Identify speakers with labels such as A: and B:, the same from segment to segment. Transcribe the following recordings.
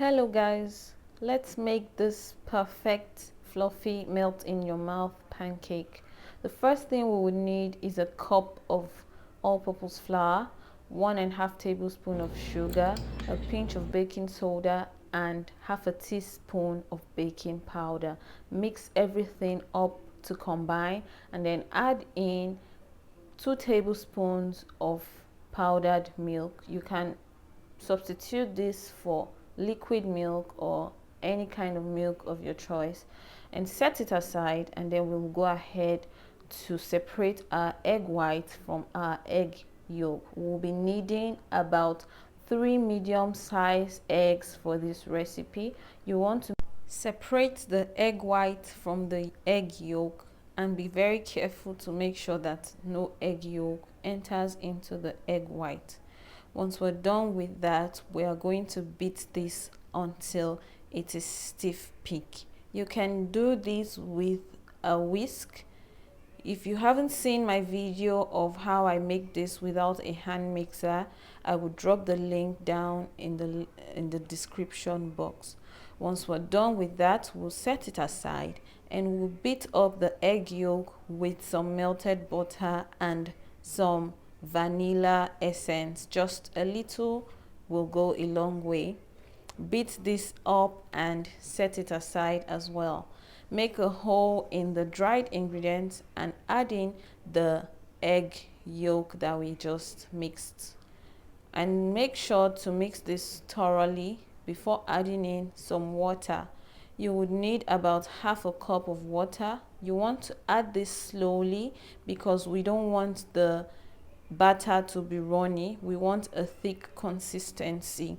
A: Hello guys, let's make this perfect fluffy melt in your mouth pancake. The first thing we would need is a cup of all-purpose flour, 1.5 tablespoon of sugar, a pinch of baking soda, and half a teaspoon of baking powder. Mix everything up to combine and then add in 2 tablespoons of powdered milk. You can substitute this for liquid milk or any kind of milk of your choice, and set it aside. And then we'll go ahead to separate our egg white from our egg yolk. We'll be needing about 3 medium-sized eggs for this recipe. You want to separate the egg white from the egg yolk and be very careful to make sure that no egg yolk enters into the egg white. Once we're done with that, we are going to beat this until it is stiff peak. You can do this with a whisk. If you haven't seen my video of how I make this without a hand mixer, I will drop the link down in the description box. Once we're done with that, we'll set it aside and we'll beat up the egg yolk with some melted butter and some vanilla essence. Just a little will go a long way. Beat this up and set it aside as well. Make a hole in the dried ingredients and add in the egg yolk that we just mixed, and make sure to mix this thoroughly before adding in some water. You would need about half a cup of water. You want to add this slowly because we don't want the batter to be runny. We want a thick consistency.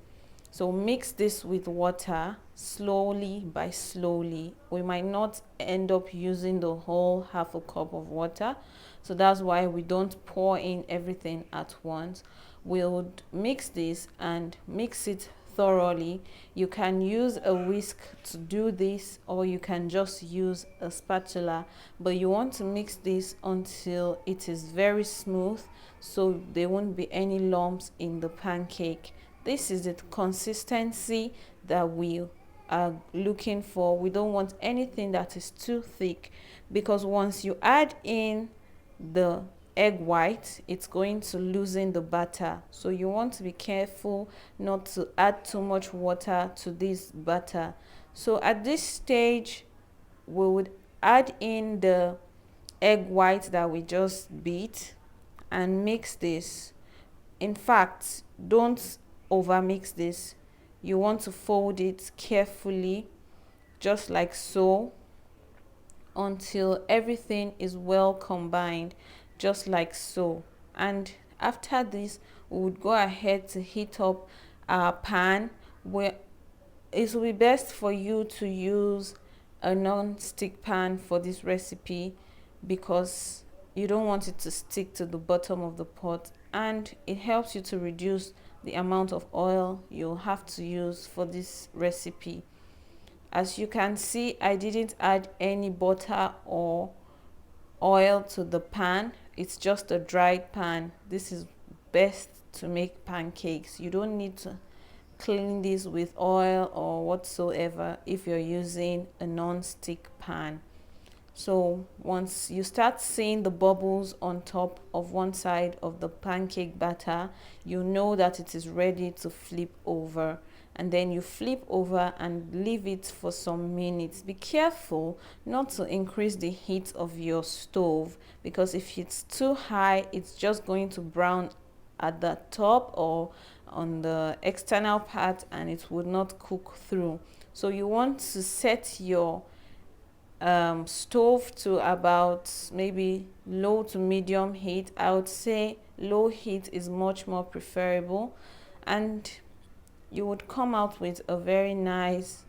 A: So mix this with water slowly by slowly. We might not end up using the whole half a cup of water, so that's why we don't pour in everything at once. We'll mix this and mix it thoroughly. You can use a whisk to do this, or you can just use a spatula, but you want to mix this until it is very smooth so there won't be any lumps in the pancake. This is the consistency that we are looking for. We don't want anything that is too thick, because once you add in the egg white, it's going to loosen the batter. So you want to be careful not to add too much water to this batter. So at this stage, we would add in the egg white that we just beat and mix this. In fact, don't over mix this. You want to fold it carefully, just like so, until everything is well combined, just like so. And after this, we would go ahead to heat up our pan. Where it will be best for you to use a non-stick pan for this recipe, because you don't want it to stick to the bottom of the pot, and it helps you to reduce the amount of oil you'll have to use for this recipe. As you can see, I didn't add any butter or oil to the pan. It's just a dried pan. This is best to make pancakes. You don't need to clean this with oil or whatsoever if you're using a non-stick pan. So once you start seeing the bubbles on top of one side of the pancake batter, you know that it is ready to flip over. And then you flip over and leave it for some minutes. Be careful not to increase the heat of your stove, because if it's too high, it's just going to brown at the top or on the external part, and it would not cook through. So you want to set your stove to about maybe low to medium heat. I would say low heat is much more preferable, and you would come out with a very nice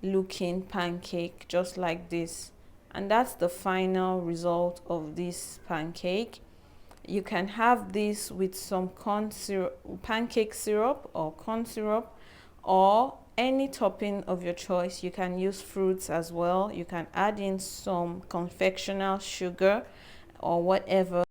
A: looking pancake just like this. And that's the final result of this pancake. You can have this with some corn syrup, pancake syrup or corn syrup, or any topping of your choice. You can use fruits as well. You can add in some confectional sugar or whatever